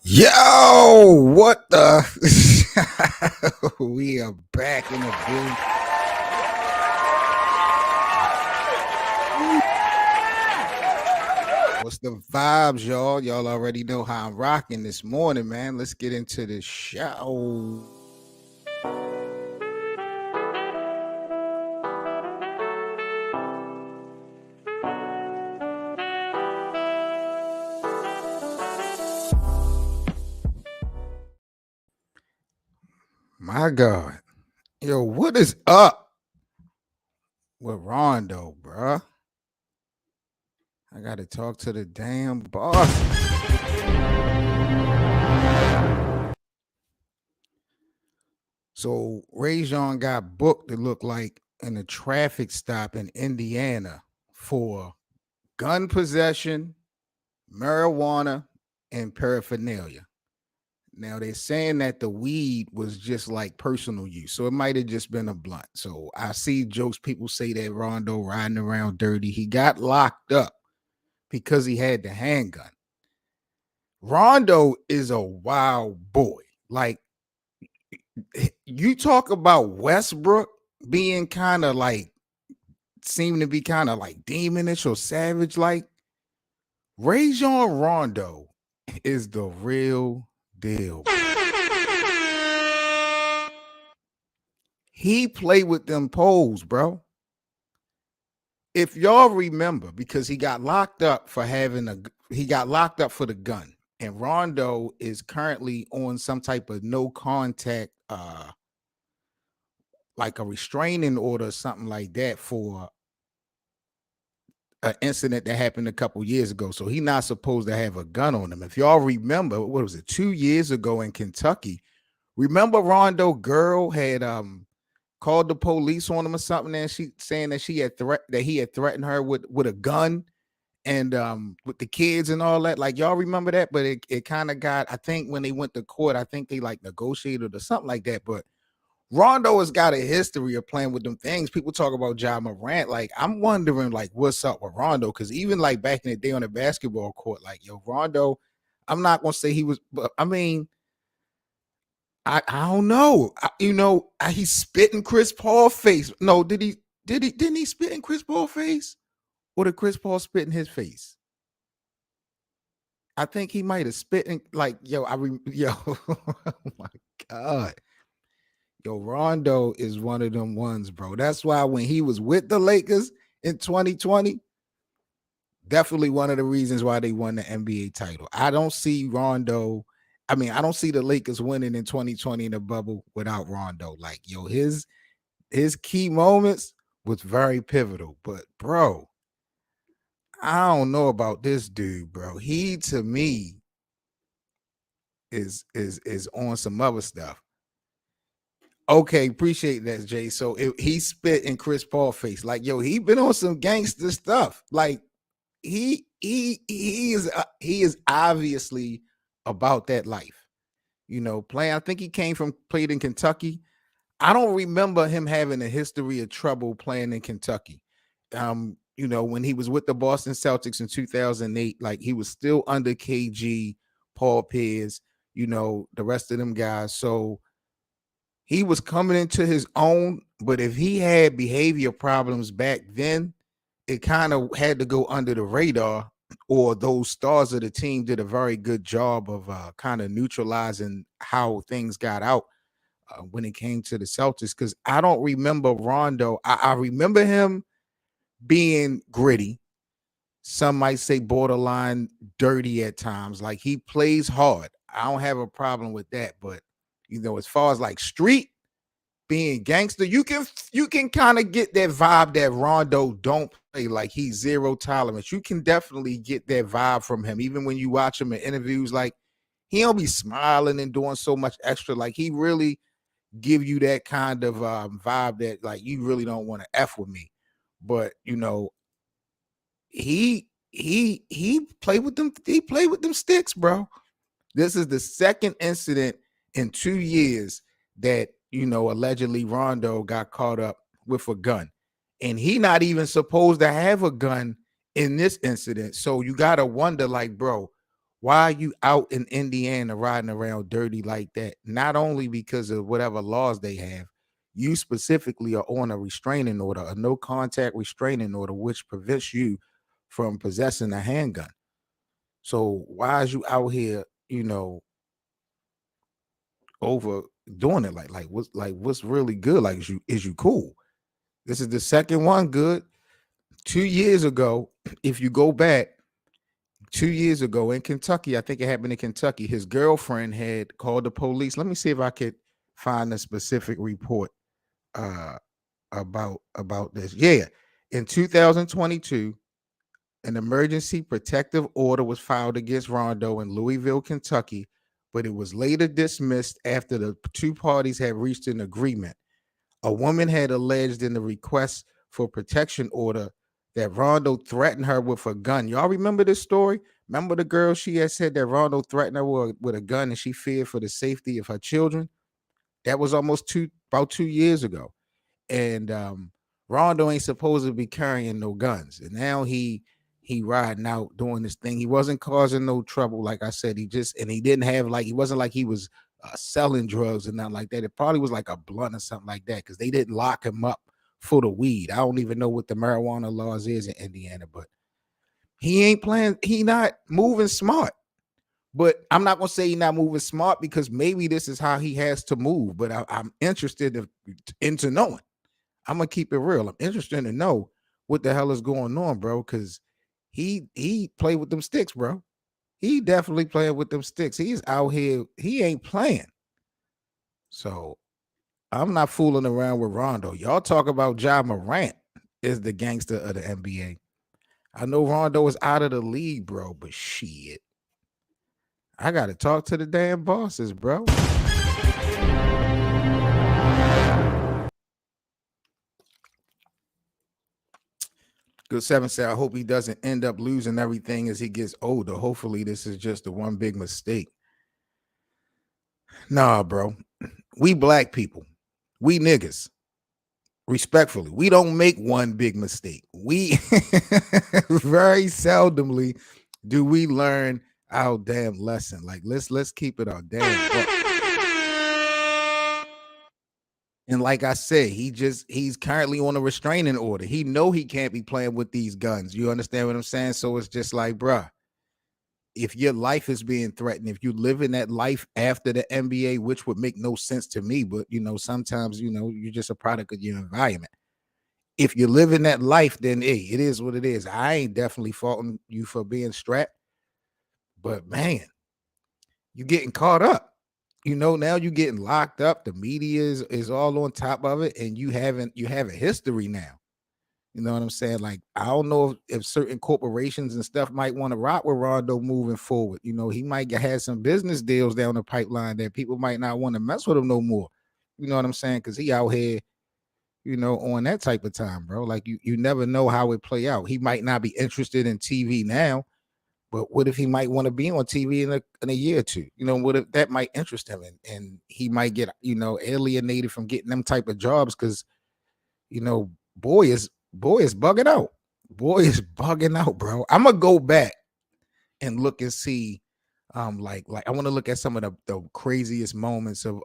Yo, what the? We are back in the booth. What's the vibes, y'all? Y'all already know how I'm rocking this morning, man. Let's get into the show. My God. Yo, what is up with Rondo, bruh? I got to talk to the damn boss. So Rajon got booked, it looked like, in a traffic stop in Indiana for gun possession, marijuana, and paraphernalia. Now they're saying that the weed was just like personal use, so it might have just been a blunt. So I see jokes, people say that Rondo riding around dirty. He got locked up because he had the handgun. Rondo is a wild boy. Like, you talk about Westbrook being kind of like, seeming to be kind of like demonish or savage like. Rajon Rondo is the real deal. He played with them poles, bro. If y'all remember, because he got locked up for the gun, and Rondo is currently on some type of no contact, like a restraining order or something like that for an incident that happened a couple years ago. So he's not supposed to have a gun on him. If y'all remember, what was it, 2 years ago in Kentucky? Remember Rondo girl had called the police on him or something, and she saying that he had threatened her with a gun and with the kids and all that. Like, y'all remember that? But it kind of got, I think when they went to court, I think they like negotiated or something like that. But Rondo has got a history of playing with them things. People talk about Ja Morant. Like, I'm wondering, like, what's up with Rondo? Because even like back in the day on the basketball court, like, yo, Rondo, I'm not gonna say he was, but I mean, I don't know. He spit in Chris Paul face. No, didn't he spit in Chris Paul face? Or did Chris Paul spit in his face? I think he might have spit in, like, yo, oh my God. Yo, Rondo is one of them ones, bro. That's why when he was with the Lakers in 2020, definitely one of the reasons why they won the NBA title. I don't see Rondo. I mean, I don't see the Lakers winning in 2020 in the bubble without Rondo. Like, yo, his key moments was very pivotal. But bro, I don't know about this dude, bro. He, to me, is on some other stuff. Okay, appreciate that, Jay. So he spit in Chris Paul face. Like, yo, he been on some gangster stuff. Like, he is obviously about that life. Playing. I think he played in Kentucky. I don't remember him having a history of trouble playing in Kentucky. When he was with the Boston Celtics in 2008, like, he was still under KG, Paul Pierce, the rest of them guys. So he was coming into his own, but if he had behavior problems back then, it kind of had to go under the radar, or those stars of the team did a very good job of kind of neutralizing how things got out when it came to the Celtics. Because I don't remember Rondo. I remember him being gritty. Some might say borderline dirty at times. Like, he plays hard. I don't have a problem with that. But, as far as like street, being gangster, you can kind of get that vibe that Rondo don't play, like he's zero tolerance. You can definitely get that vibe from him, even when you watch him in interviews. Like, he don't be smiling and doing so much extra. Like, he really give you that kind of vibe that, like, you really don't want to F with me. But he played with them. He played with them sticks, bro. This is the second incident in 2 years that allegedly Rondo got caught up with a gun, and he not even supposed to have a gun in this incident. So you gotta wonder, like, bro, Why are you out in Indiana riding around dirty like that? Not only because of whatever laws they have, you specifically are on a restraining order, a no contact restraining order, which prevents you from possessing a handgun. So why is you out here, over doing it? What's really good? Like, is you cool? This is the second one good. 2 years ago, if you go back, 2 years ago in Kentucky, I think it happened in Kentucky, his girlfriend had called the police. Let me see if I could find a specific report uh about this. Yeah. In 2022, an emergency protective order was filed against Rondo in Louisville, Kentucky, but it was later dismissed after the two parties had reached an agreement. A woman had alleged in the request for protection order that Rondo threatened her with a gun. Y'all remember this story? Remember the girl, she had said that Rondo threatened her with a gun and she feared for the safety of her children? That was about 2 years ago. And Rondo ain't supposed to be carrying no guns. And now he riding out doing this thing. He wasn't causing no trouble. Like I said, he didn't have, like, he wasn't like he was selling drugs and nothing like that. It probably was like a blunt or something like that, because they didn't lock him up for the weed. I don't even know what the marijuana laws is in Indiana, but he ain't playing. He not moving smart. But I'm not gonna say he's not moving smart, because maybe this is how he has to move. But I'm interested into knowing. I'm gonna keep it real. I'm interested to know what the hell is going on, bro, because he played with them sticks, bro. He definitely playing with them sticks. He's out here. He ain't playing. So I'm not fooling around with Rondo. Y'all talk about Ja Morant is the gangster of the NBA. I know Rondo is out of the league, bro, but shit, I gotta talk to the damn bosses, bro. Good seven said, I hope he doesn't end up losing everything as he gets older. Hopefully, this is just the one big mistake. Nah, bro. We black people, we niggas, respectfully, we don't make one big mistake. We very seldomly do we learn our damn lesson. Like, let's keep it our damn buck. And like I said, he's currently on a restraining order. He know he can't be playing with these guns. You understand what I'm saying? So it's just like, bruh, if your life is being threatened, if you live in that life after the NBA, which would make no sense to me, but sometimes you're just a product of your environment. If you live in that life, then hey, it is what it is. I ain't definitely faulting you for being strapped, but man, you getting caught up. Now you're getting locked up. The media is all on top of it, and you have a history now. You know what I'm saying? Like, I don't know if certain corporations and stuff might want to rock with Rondo moving forward. He might have some business deals down the pipeline that people might not want to mess with him no more. You know what I'm saying? Because he out here, on that type of time, bro. Like, you never know how it play out. He might not be interested in TV now, but what if he might want to be on TV in a year or two? What if that might interest him, and he might get alienated from getting them type of jobs because boy is bugging out. Boy is bugging out, bro. I'm gonna go back and look and see. Like I want to look at some of the craziest moments of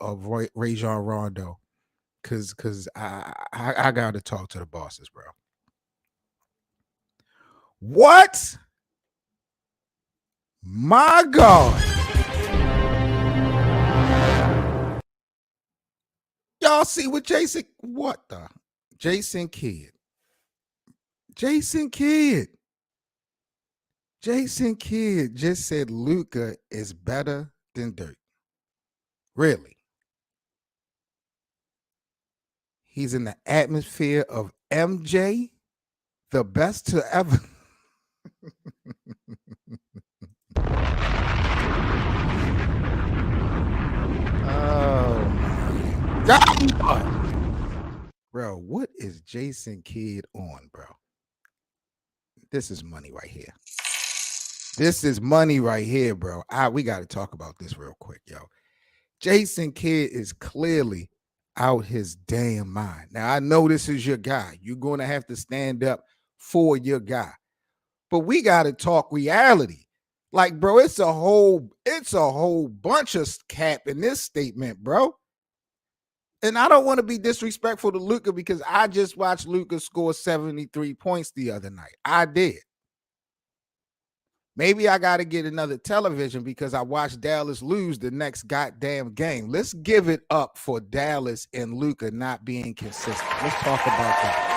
Rajon Rondo, because I gotta talk to the bosses, bro. What? My God. Y'all see what Jason Kidd. Jason Kidd just said Luka is better than Dirk. Really? He's in the atmosphere of MJ, the best to ever. Oh my God. Bro, what is Jason Kidd on, bro? This is money right here. This is money right here, bro. We got to talk about this real quick, yo. Jason Kidd is clearly out his damn mind. Now, I know this is your guy. You're going to have to stand up for your guy. But we got to talk reality. Like, bro, it's a whole bunch of cap in this statement, bro. And I don't want to be disrespectful to Luka because I just watched Luka score 73 points the other night. I did. Maybe I got to get another television because I watched Dallas lose the next goddamn game. Let's give it up for Dallas and Luka not being consistent. Let's talk about that.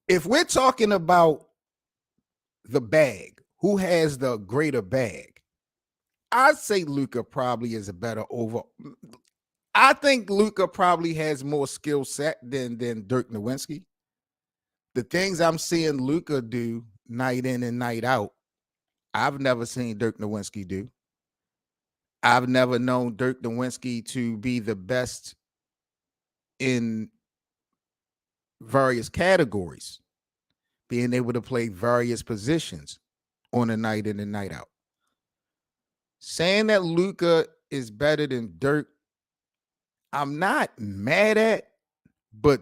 If we're talking about the bag, who has the greater bag? I'd say Luka probably is a better over. I think Luka probably has more skill set than Dirk Nowitzki. The things I'm seeing Luka do night in and night out, I've never seen Dirk Nowitzki do. I've never known Dirk Nowitzki to be the best in various categories, being able to play various positions on a night in and night out. Saying that Luka is better than Dirk, I'm not mad at, but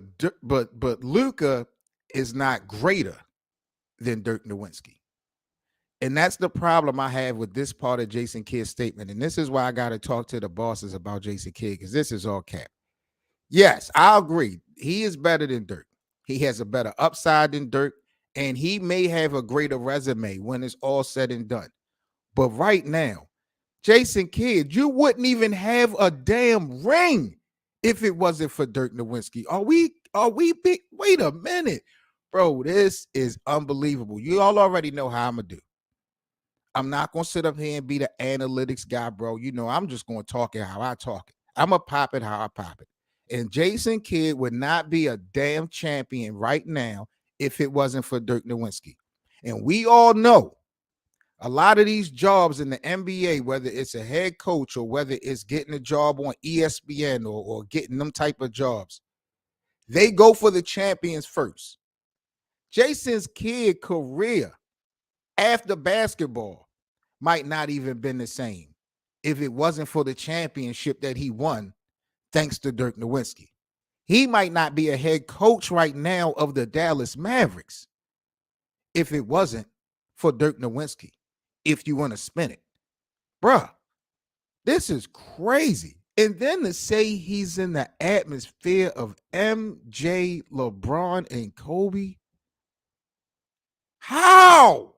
Luka is not greater than Dirk Nowitzki. And that's the problem I have with this part of Jason Kidd's statement. And this is why I got to talk to the bosses about Jason Kidd, because this is all cap. Yes, I agree. He is better than Dirk. He has a better upside than Dirk, and he may have a greater resume when it's all said and done. But right now, Jason Kidd, you wouldn't even have a damn ring if it wasn't for Dirk Nowitzki. Are we big? Wait a minute, bro. This is unbelievable. You all already know how I'm gonna do. I'm not gonna sit up here and be the analytics guy, bro. You know, I'm just gonna talk it how I talk it. I'm gonna pop it how I pop it. And Jason Kidd would not be a damn champion right now if it wasn't for Dirk Nowitzki. And we all know a lot of these jobs in the NBA, whether it's a head coach or whether it's getting a job on ESPN or getting them type of jobs, they go for the champions first. Jason's Kidd career after basketball might not even been the same if it wasn't for the championship that he won thanks to Dirk Nowitzki. He might not be a head coach right now of the Dallas Mavericks if it wasn't for Dirk Nowitzki, if you want to spin it. Bruh, this is crazy. And then to say he's in the atmosphere of MJ, LeBron, and Kobe. How?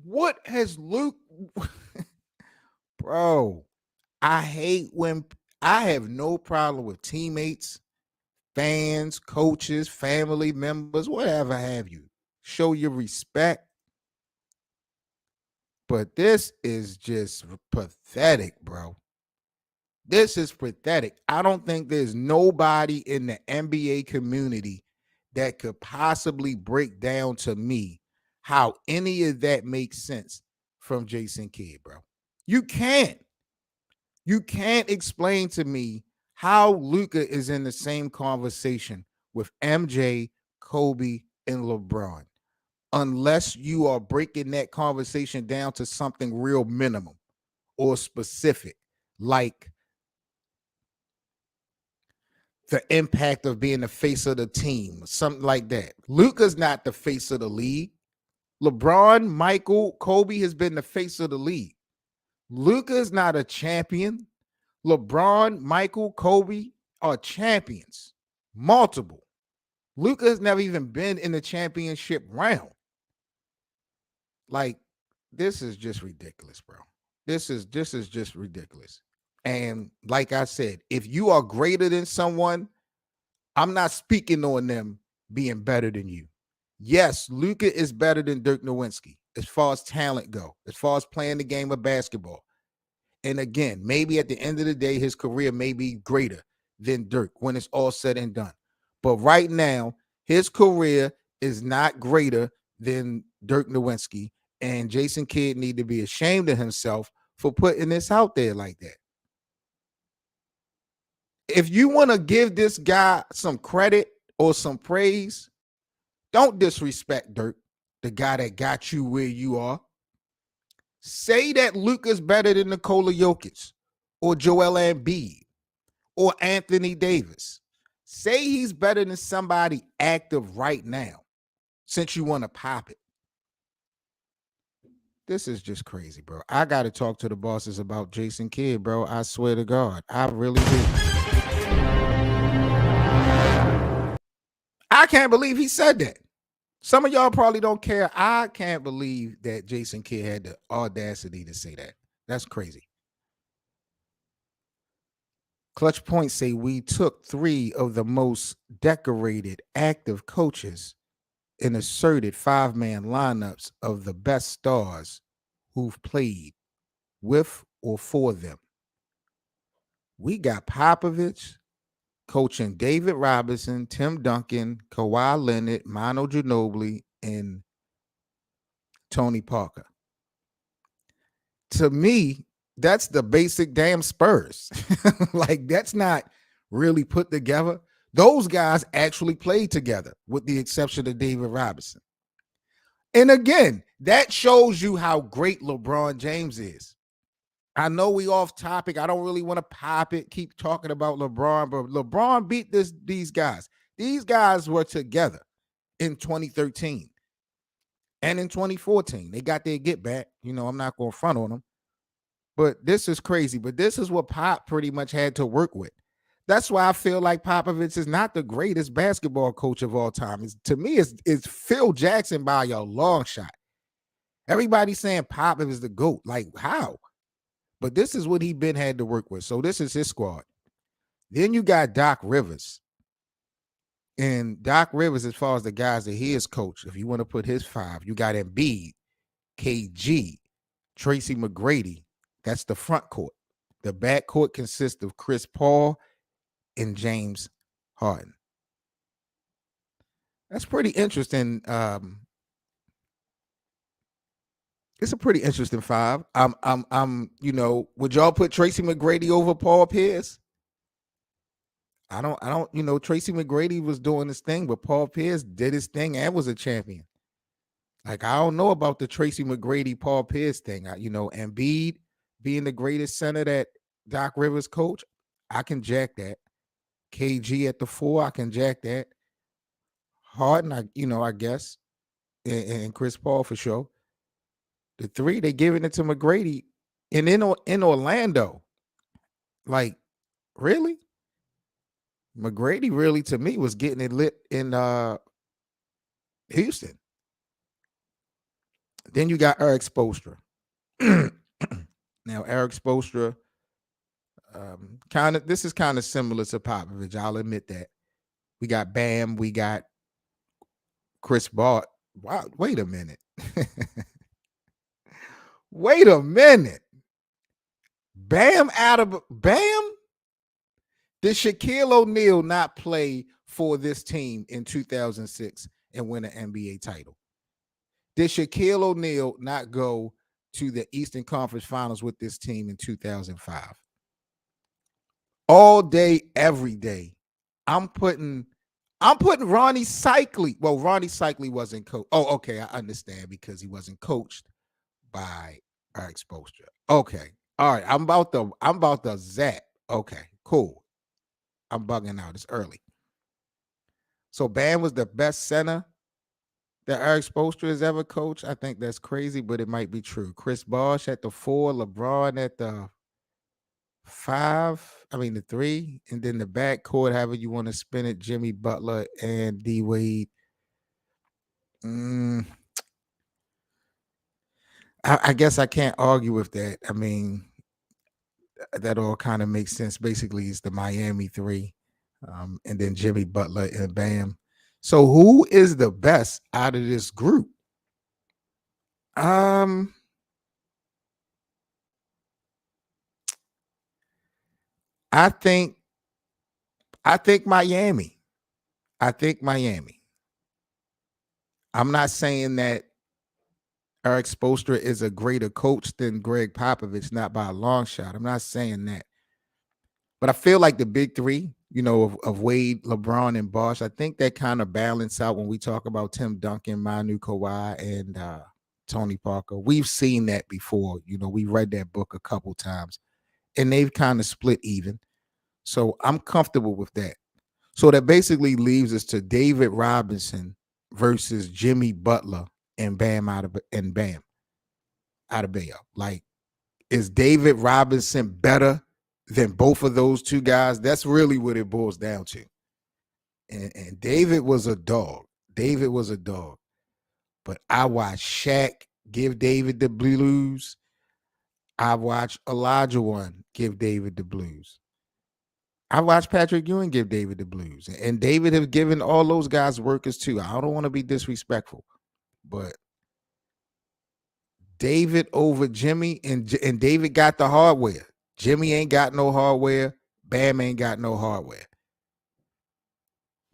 What has Luke? Bro, I hate when I have no problem with teammates, fans, coaches, family members, whatever have you. Show your respect. But this is just pathetic, bro. This is pathetic. I don't think there's nobody in the NBA community that could possibly break down to me how any of that makes sense from Jason Kidd, bro. You can't. You can't explain to me how Luka is in the same conversation with MJ, Kobe, and LeBron unless you are breaking that conversation down to something real minimum or specific, like the impact of being the face of the team, something like that. Luka's not the face of the league. LeBron, Michael, Kobe has been the face of the league. Luka's not a champion. LeBron, Michael, Kobe are champions, multiple. Luka has never even been in the championship round. Like, this is just ridiculous, bro. This is just ridiculous. And like I said, if you are greater than someone, I'm not speaking on them being better than you. Yes, Luka is better than Dirk Nowitzki as far as talent go, as far as playing the game of basketball. And again, maybe at the end of the day, his career may be greater than Dirk when it's all said and done. But right now, his career is not greater than Dirk Nowitzki. And Jason Kidd need to be ashamed of himself for putting this out there like that. If you want to give this guy some credit or some praise, don't disrespect Dirk, the guy that got you where you are. Say that Luka's better than Nikola Jokic or Joel Embiid or Anthony Davis. Say he's better than somebody active right now, since you want to pop it. This is just crazy, bro. I got to talk to the bosses about Jason Kidd, bro. I swear to God. I really do. I can't believe he said that. Some of y'all probably don't care. I can't believe that Jason Kidd had the audacity to say that. That's crazy. Clutch Points say we took 3 of the most decorated active coaches and asserted 5-man lineups of the best stars who've played with or for them. We got Popovich coaching David Robinson, Tim Duncan, Kawhi Leonard, Manu Ginobili, and Tony Parker. To me, that's the basic damn Spurs. Like, that's not really put together. Those guys actually played together, with the exception of David Robinson. And again, that shows you how great LeBron James is. I know we off topic. I don't really want to pop it, keep talking about LeBron, but LeBron beat these guys. These guys were together in 2013 and in 2014. They got their get back. You know, I'm not going to front on them. But this is crazy. But this is what Pop pretty much had to work with. That's why I feel like Popovich is not the greatest basketball coach of all time. To me, it's Phil Jackson by a long shot. Everybody's saying Popovich is the GOAT. Like, how? But this is what he had to work with. So this is his squad. Then you got Doc Rivers. And Doc Rivers, as far as the guys that he is coach, if you want to put his 5, you got Embiid, KG, Tracy McGrady. That's the front court. The back court consists of Chris Paul and James Harden. That's pretty interesting. It's a pretty interesting 5. Would y'all put Tracy McGrady over Paul Pierce? I don't, Tracy McGrady was doing his thing, but Paul Pierce did his thing and was a champion. Like, I don't know about the Tracy McGrady, Paul Pierce thing. Embiid being the greatest center that Doc Rivers coach, I can jack that. KG at the 4, I can jack that. Harden, I guess, and Chris Paul for sure. The 3, they giving it to McGrady, and in Orlando, like, really? McGrady really, to me, was getting it lit in Houston. Then you got Eric Spoelstra. Now, Eric Spoelstra, this is kind of similar to Popovich. I'll admit that. We got Bam. We got Chris Paul. Wow, wait a minute. Wait a minute. Bam out of Bam? Did Shaquille O'Neal not play for this team in 2006 and win an NBA title? Did Shaquille O'Neal not go to the Eastern Conference Finals with this team in 2005? All day, every day. I'm putting Ronnie Cycli. Well, Ronnie Cycli wasn't coached. Oh, okay, I understand, because he wasn't coached by Eric Spoelstra. Okay. All right. I'm about to zap. Okay, cool. I'm bugging out. It's early. So Bam was the best center that Eric Spoelstra has ever coached. I think that's crazy, but it might be true. Chris Bosh at the 4, LeBron at the the 3, and then the back court, however you want to spin it, Jimmy Butler and D Wade. I guess I can't argue with that. I mean, that all kind of makes sense. Basically, it's the Miami 3, and then Jimmy Butler and Bam. So who is the best out of this group? I think Miami. I'm not saying that Eric Spoelstra is a greater coach than Greg Popovich, not by a long shot. I'm not saying that. But I feel like the big 3, of Wade, LeBron, and Bosh, I think that kind of balance out when we talk about Tim Duncan, Manu, Kawhi, and Tony Parker. We've seen that before. We read that book a couple times, and they've kind of split even. So I'm comfortable with that. So that basically leaves us to David Robinson versus Jimmy Butler and Bam Adebayo. Like, is David Robinson better than both of those two guys? That's really what it boils down to. And David was a dog. David was a dog. But I watched Shaq give David the blues. I watched Elijah One give David the blues. I watched Patrick Ewing give David the blues. And David have given all those guys workers too. I don't want to be disrespectful, but David over Jimmy, and David got the hardware. Jimmy ain't got no hardware. Bam ain't got no hardware.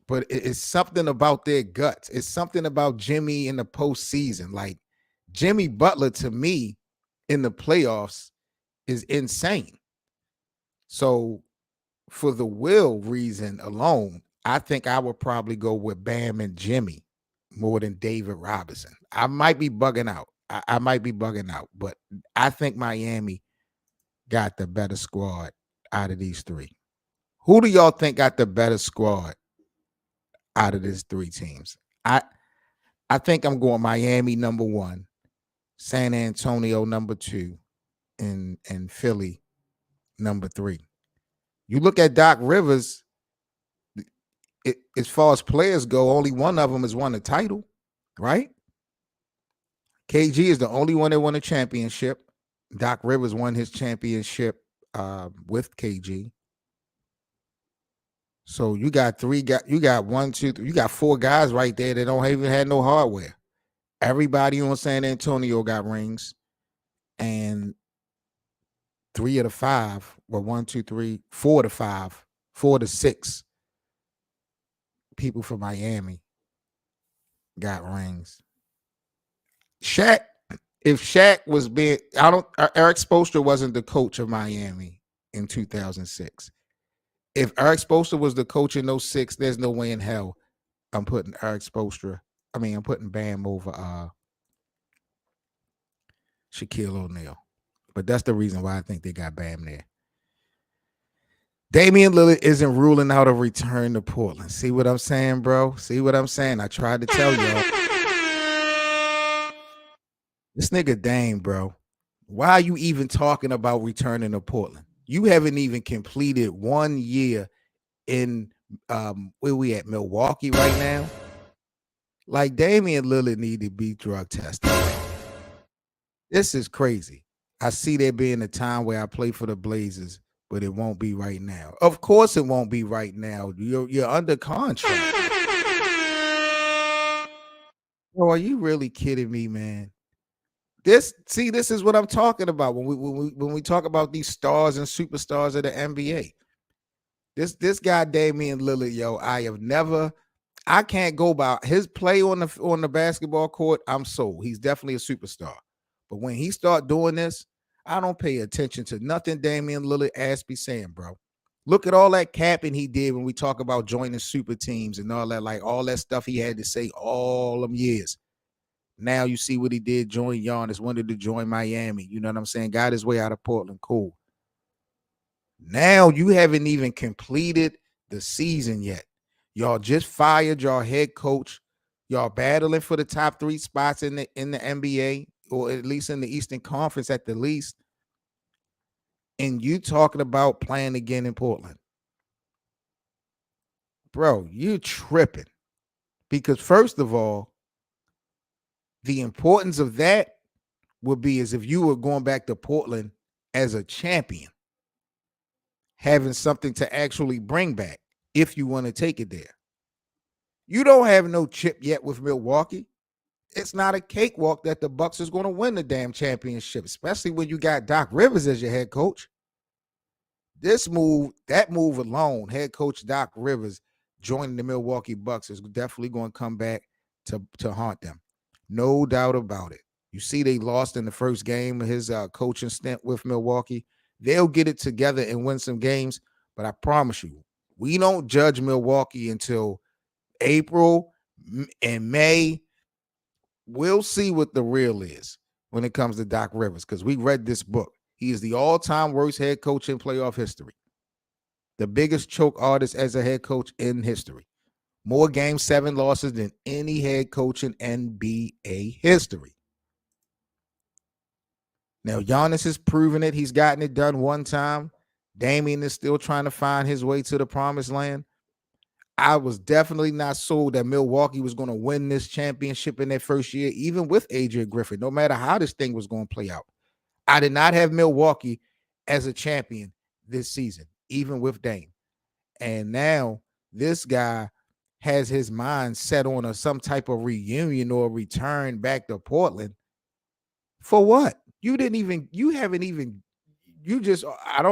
But it's something about their guts. It's something about Jimmy in the postseason. Like, Jimmy Butler, to me, in the playoffs is insane. So for the will reason alone, I think I would probably go with Bam and Jimmy more than David Robinson. I might be bugging out. I might be bugging out, but I think Miami got the better squad out of these three. Who do y'all think got the better squad out of these three teams? I think I'm going Miami number one, San Antonio number two, and Philly number three. You look at Doc Rivers, as far as players go, only one of them has won a title, right? KG is the only one that won a championship. Doc Rivers won his championship with KG. So you got you got one, two, three, you got four guys right there that don't even have no hardware. Everybody on San Antonio got rings, and 3 of the 5, well, 1, 2, 3, 4 to 5, 4 to 6 people from Miami got rings. Shaq, if Shaq was being, Eric Spoelstra wasn't the coach of Miami in 2006. If Eric Spoelstra was the coach in 06, there's no way in hell I'm putting Eric Spoelstra. I'm putting Bam over Shaquille O'Neal. But that's the reason why I think they got Bam there. Damian Lillard isn't ruling out a return to Portland. See what I'm saying, bro? See what I'm saying? I tried to tell y'all. This nigga Dame, bro. Why are you even talking about returning to Portland? You haven't even completed 1 year in where we at, Milwaukee right now. Like, Damian Lillard need to be drug tested. This is crazy. I see there being a time where I play for the Blazers, but it won't be right now. Of course it won't be right now. You're under contract. Bro, are you really kidding me, man? This is what I'm talking about when we talk about these stars and superstars of the NBA. This guy Damian Lillard, yo, I can't go by his play on the basketball court. I'm sold. He's definitely a superstar. But when he start doing this, I don't pay attention to nothing Damian Lillard ass be saying, bro. Look at all that capping he did when we talk about joining super teams and all that, like all that stuff he had to say all them years. Now you see what he did, join Giannis, wanted to join Miami. You know what I'm saying? Got his way out of Portland. Cool. Now you haven't even completed the season yet. Y'all just fired your head coach. Y'all battling for the top 3 spots in the NBA, or at least in the Eastern Conference at the least. And you talking about playing again in Portland. Bro, you tripping. Because first of all, the importance of that would be as if you were going back to Portland as a champion, having something to actually bring back if you want to take it there. You don't have no chip yet with Milwaukee. It's not a cakewalk that the Bucks is going to win the damn championship, especially when you got Doc Rivers as your head coach. That move alone, head coach Doc Rivers joining the Milwaukee Bucks, is definitely going to come back to haunt them. No doubt about it. You see they lost in the first game of his coaching stint with Milwaukee. They'll get it together and win some games, but I promise you, we don't judge Milwaukee until April and May. We'll see what the real is when it comes to Doc Rivers, because we read this book. He is the all-time worst head coach in playoff history. the biggest choke artist as a head coach in history. More Game 7 losses than any head coach in NBA history. Now, Giannis has proven it. He's gotten it done one time. Damian is still trying to find his way to the promised land. I was definitely not sold that Milwaukee was going to win this championship in their first year, even with Adrian Griffin, no matter how this thing was going to play out. I did not have Milwaukee as a champion this season, even with Dame. And now this guy has his mind set on some type of reunion or return back to Portland. For what? I don't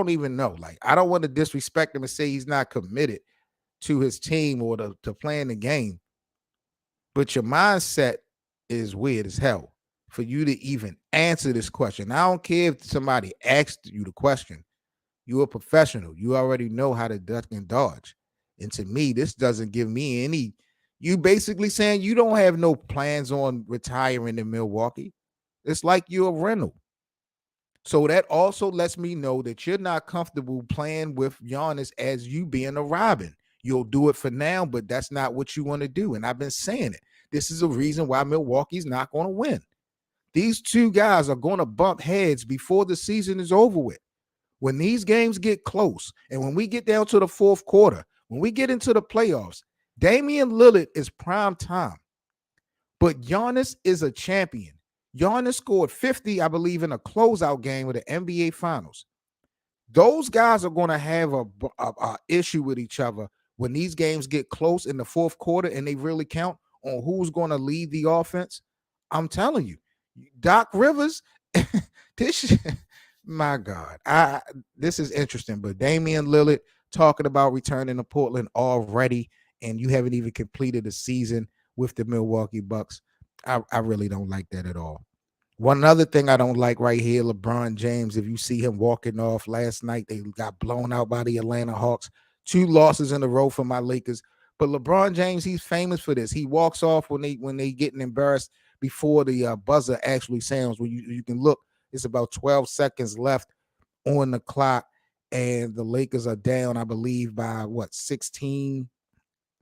even know. Like, I don't want to disrespect him and say he's not committed to his team or to playing the game. But your mindset is weird as hell for you to even answer this question. I don't care if somebody asked you the question. You're a professional. You already know how to duck and dodge. And to me, this doesn't give me any. You basically saying you don't have no plans on retiring in Milwaukee. It's like you're a rental. So that also lets me know that you're not comfortable playing with Giannis as you being a Robin. You'll do it for now, but that's not what you want to do. And I've been saying it. This is a reason why Milwaukee's not going to win. These two guys are going to bump heads before the season is over with. When these games get close, and when we get down to the fourth quarter, when we get into the playoffs, Damian Lillard is prime time. But Giannis is a champion. Giannis scored 50, I believe, in a closeout game of the NBA Finals. Those guys are going to have a issue with each other when these games get close in the fourth quarter and they really count on who's going to lead the offense. I'm telling you, Doc Rivers, my God, this is interesting. But Damian Lillard talking about returning to Portland already, and you haven't even completed the season with the Milwaukee Bucks. I really don't like that at all. One other thing I don't like right here, LeBron James, if you see him walking off last night, they got blown out by the Atlanta Hawks. 2 losses in a row for my Lakers. But LeBron James, he's famous for this. He walks off when they getting embarrassed before the buzzer actually sounds. When you can look, it's about 12 seconds left on the clock, and the Lakers are down, I believe, by 16,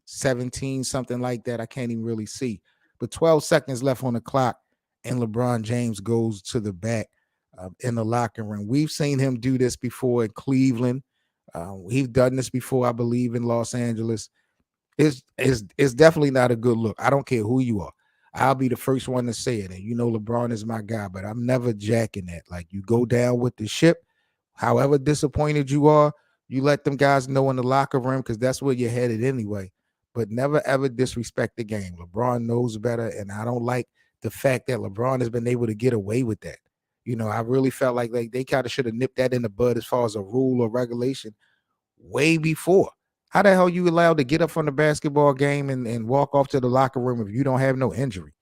17, something like that. I can't even really see. But 12 seconds left on the clock, and LeBron James goes to the back in the locker room. We've seen him do this before in Cleveland. He's done this before, I believe, in Los Angeles. It's definitely not a good look. I don't care who you are. I'll be the first one to say it. And you know LeBron is my guy, but I'm never jacking that. Like, you go down with the ship, however disappointed you are, you let them guys know in the locker room because that's where you're headed anyway. But never, ever disrespect the game. LeBron knows better, and I don't like the fact that LeBron has been able to get away with that. You know, I really felt like they kind of should have nipped that in the bud as far as a rule or regulation way before. How the hell you allowed to get up from the basketball game and walk off to the locker room if you don't have no injury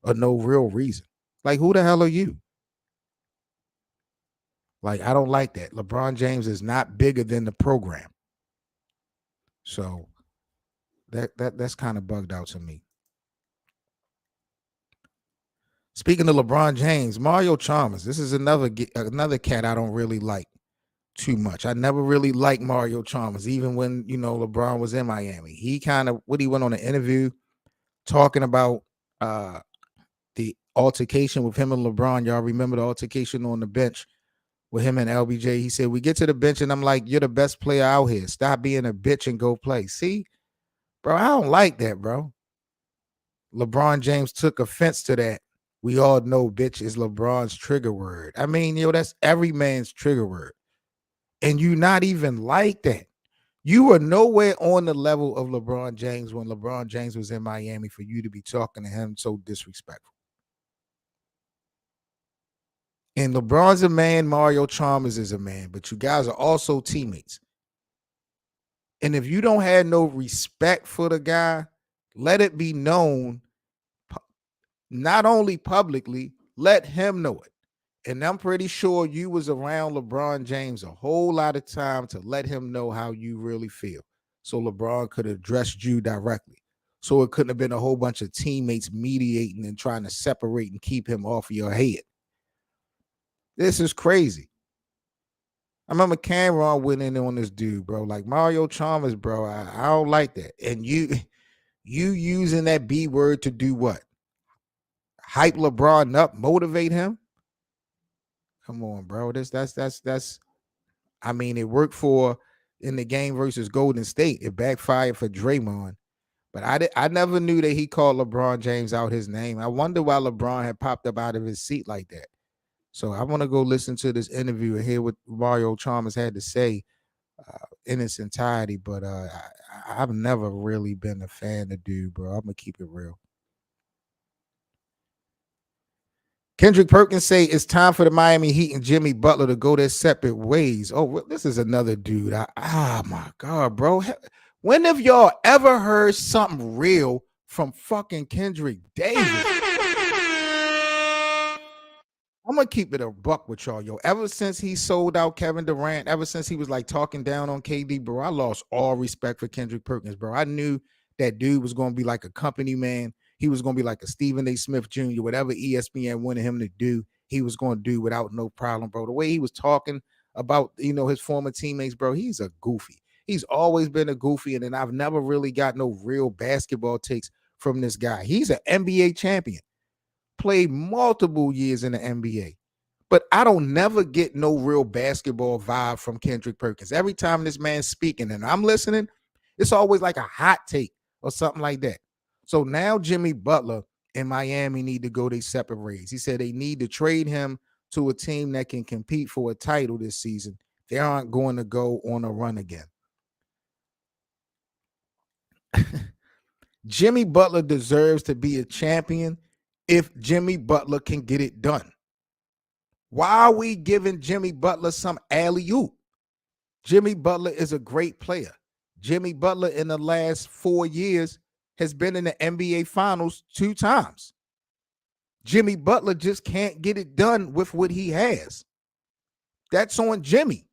or no real reason? Like, who the hell are you? Like, I don't like that. LeBron James is not bigger than the program. So that's kind of bugged out to me. Speaking of LeBron James, Mario Chalmers, this is another cat I don't really like too much. I never really liked Mario Chalmers, even when, you know, LeBron was in Miami. He kind of, he went on an interview talking about the altercation with him and LeBron. Y'all remember the altercation on the bench with him and LBJ? He said, we get to the bench and I'm like, you're the best player out here. Stop being a bitch and go play. See, bro, I don't like that, bro. LeBron James took offense to that. We all know bitch is LeBron's trigger word. I mean, that's every man's trigger word. And you not even like that. You are nowhere on the level of LeBron James when LeBron James was in Miami for you to be talking to him so disrespectful. And LeBron's a man, Mario Chalmers is a man, but you guys are also teammates. And if you don't have no respect for the guy, let it be known, not only publicly, let him know it. And I'm pretty sure you was around LeBron James a whole lot of time to let him know how you really feel. So LeBron could have addressed you directly. So it couldn't have been a whole bunch of teammates mediating and trying to separate and keep him off of your head. This is crazy. I remember Cameron went in on this dude, bro. Like Mario Chalmers, bro. I don't like that. And you using that B word to do what? Hype LeBron up, motivate him? Come on, bro. That's I mean, it worked for in the game versus Golden State. It backfired for Draymond. But I never knew that he called LeBron James out his name. I wonder why LeBron had popped up out of his seat like that. So I want to go listen to this interview and hear what Mario Chalmers had to say in its entirety. But I've never really been a fan of dude, bro. I'm gonna keep it real. Kendrick Perkins say it's time for the Miami Heat and Jimmy Butler to go their separate ways. Oh, this is another dude. My God, bro. When have y'all ever heard something real from fucking Kendrick Davis? I'm gonna keep it a buck with y'all, yo. Ever since he sold out Kevin Durant, ever since he was like talking down on KD, bro, I lost all respect for Kendrick Perkins, bro. I knew that dude was gonna be like a company man. He was gonna be like a Stephen A. Smith Jr. Whatever ESPN wanted him to do, he was gonna do without no problem, bro. The way he was talking about his former teammates, bro, he's a goofy. He's always been a goofy, and then I've never really got no real basketball takes from this guy. He's an NBA champion. Played multiple years in the NBA. But I don't never get no real basketball vibe from Kendrick Perkins. Every time this man's speaking and I'm listening, it's always like a hot take or something like that. So now Jimmy Butler and Miami need to go their separate ways. He said they need to trade him to a team that can compete for a title this season. They aren't going to go on a run again. Jimmy Butler deserves to be a champion if Jimmy Butler can get it done. Why are we giving Jimmy Butler some alley-oop? Jimmy Butler is a great player. Jimmy Butler in the last 4 years has been in the NBA Finals 2 times. Jimmy Butler just can't get it done with what he has. That's on Jimmy.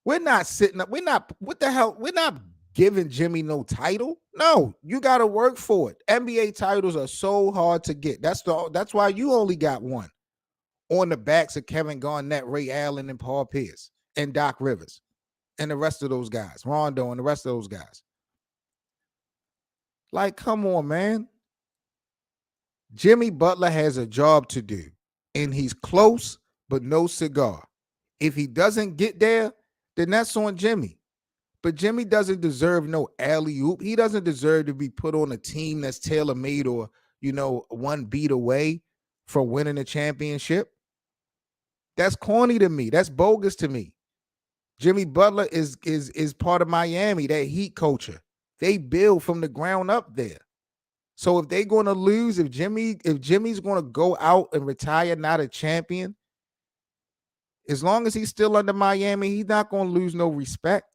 We're not sitting up. We're not, what the hell? We're not giving Jimmy no title. No, you got to work for it. NBA titles are so hard to get. That's why you only got one. On the backs of Kevin Garnett, Ray Allen, and Paul Pierce, and Doc Rivers, and the rest of those guys, Rondo, and the rest of those guys. Like, come on, man. Jimmy Butler has a job to do, and he's close, but no cigar. If he doesn't get there, then that's on Jimmy. But Jimmy doesn't deserve no alley-oop. He doesn't deserve to be put on a team that's tailor-made or, one beat away from winning a championship. That's corny to me. That's bogus to me. Jimmy Butler is part of Miami, that Heat culture. They build from the ground up there. So if they're going to lose, if Jimmy's going to go out and retire not a champion, as long as he's still under Miami, he's not going to lose no respect.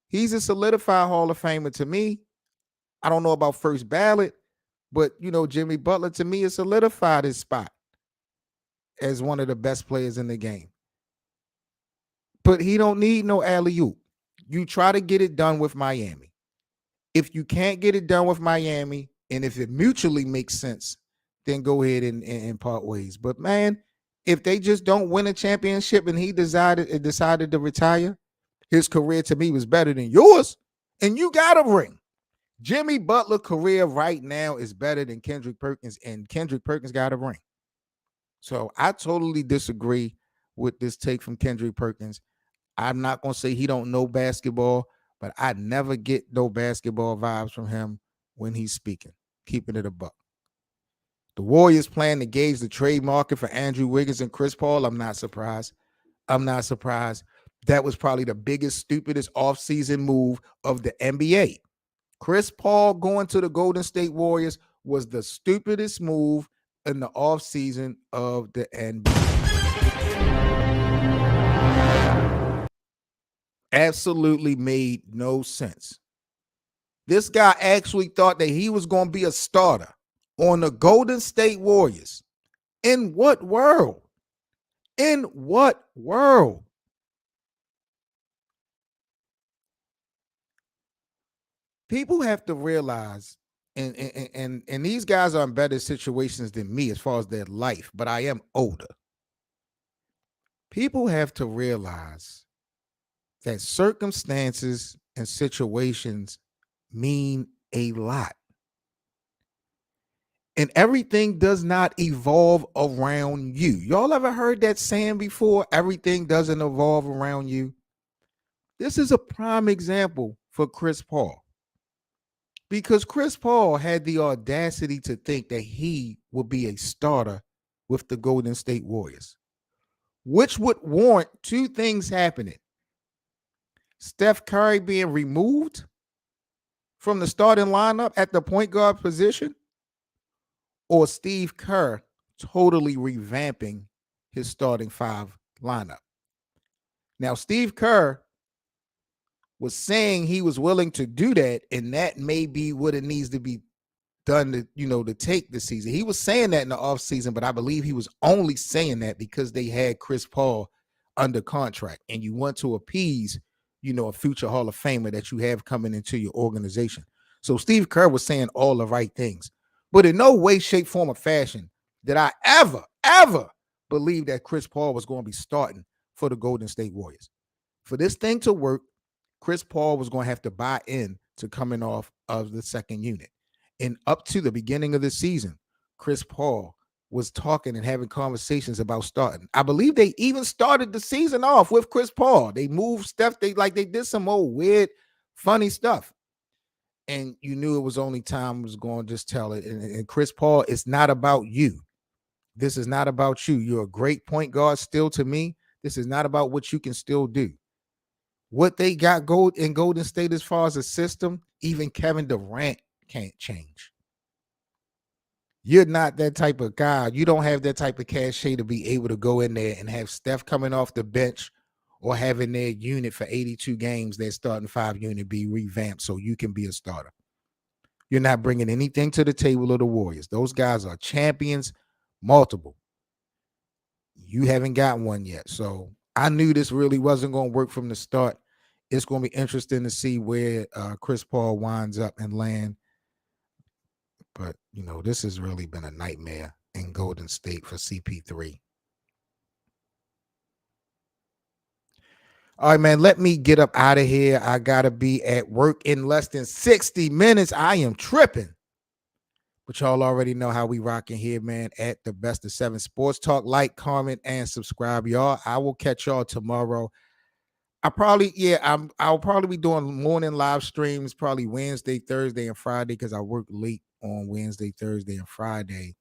He's a solidified Hall of Famer to me. I don't know about first ballot, but Jimmy Butler to me has solidified his spot as one of the best players in the game. But he don't need no alley-oop. You try to get it done with Miami. If you can't get it done with Miami, and if it mutually makes sense, then go ahead and part ways. But man, if they just don't win a championship and he decided to retire, his career to me was better than yours, and you got a ring. Jimmy Butler's career right now is better than Kendrick Perkins, and Kendrick Perkins got a ring. So I totally disagree with this take from Kendrick Perkins. I'm not going to say he don't know basketball, but I never get no basketball vibes from him when he's speaking, keeping it a buck. The Warriors plan to gauge the trade market for Andrew Wiggins and Chris Paul. I'm not surprised. That was probably the biggest, stupidest offseason move of the NBA. Chris Paul going to the Golden State Warriors was the stupidest move in the offseason of the NBA. Absolutely made no sense. This guy actually thought that he was going to be a starter on the Golden State Warriors. In what world? In what world? People have to realize, and these guys are in better situations than me as far as their life, but I am older. People have to realize that circumstances and situations mean a lot. And everything does not evolve around you. Y'all ever heard that saying before? Everything doesn't evolve around you. This is a prime example for Chris Paul because Chris Paul had the audacity to think that he would be a starter with the Golden State Warriors, which would warrant two things happening: Steph Curry being removed from the starting lineup at the point guard position, or Steve Kerr totally revamping his starting five lineup. Now, Steve Kerr was saying he was willing to do that, and that may be what it needs to be done to take the season. He was saying that in the offseason, but I believe he was only saying that because they had Chris Paul under contract, and you want to appease, a future Hall of Famer that you have coming into your organization. So Steve Kerr was saying all the right things, but in no way, shape, form, or fashion did I ever believe that Chris Paul was going to be starting for the Golden State Warriors. For this thing to work, Chris Paul was going to have to buy in to coming off of the second unit. And up to the beginning of the season, Chris Paul was talking and having conversations about starting. I believe they even started the season off with Chris Paul. They moved Steph. They did some old weird, funny stuff. And you knew it was only time was going to just tell it. And Chris Paul, it's not about you. This is not about you. You're a great point guard still to me. This is not about what you can still do. What they got in Golden State as far as a system, even Kevin Durant can't change. You're not that type of guy. You don't have that type of cachet to be able to go in there and have Steph coming off the bench or having their unit for 82 games, their starting five unit be revamped so you can be a starter. You're not bringing anything to the table of the Warriors. Those guys are champions, multiple. You haven't got one yet. So I knew this really wasn't going to work from the start. It's going to be interesting to see where Chris Paul winds up and land. But, this has really been a nightmare in Golden State for CP3. All right, man, let me get up out of here. I got to be at work in less than 60 minutes. I am tripping. But y'all already know how we rocking here, man, at the Best of 7 Sports Talk. Like, comment, and subscribe, y'all. I will catch y'all tomorrow. I'll probably be doing morning live streams, probably Wednesday, Thursday, and Friday, because I work late on Wednesday, Thursday, and Friday.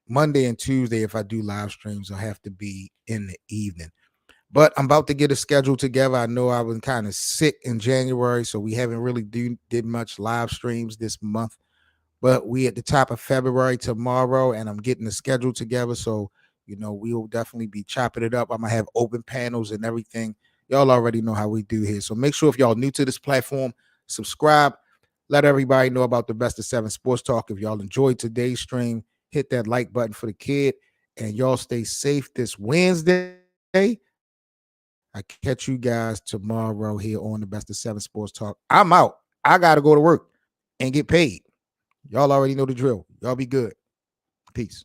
Monday and Tuesday, if I do live streams, I'll have to be in the evening. But I'm about to get a schedule together. I know I was kind of sick in January, so we haven't really did much live streams this month. But we at the top of February tomorrow, and I'm getting the schedule together. So, we'll definitely be chopping it up. I'm going to have open panels and everything. Y'all already know how we do here. So make sure if y'all new to this platform, subscribe. Let everybody know about the Best of 7 Sports Talk. If y'all enjoyed today's stream, hit that like button for the kid. And y'all stay safe this Wednesday. I catch you guys tomorrow here on the Best of 7 Sports Talk. I'm out. I got to go to work and get paid. Y'all already know the drill. Y'all be good. Peace.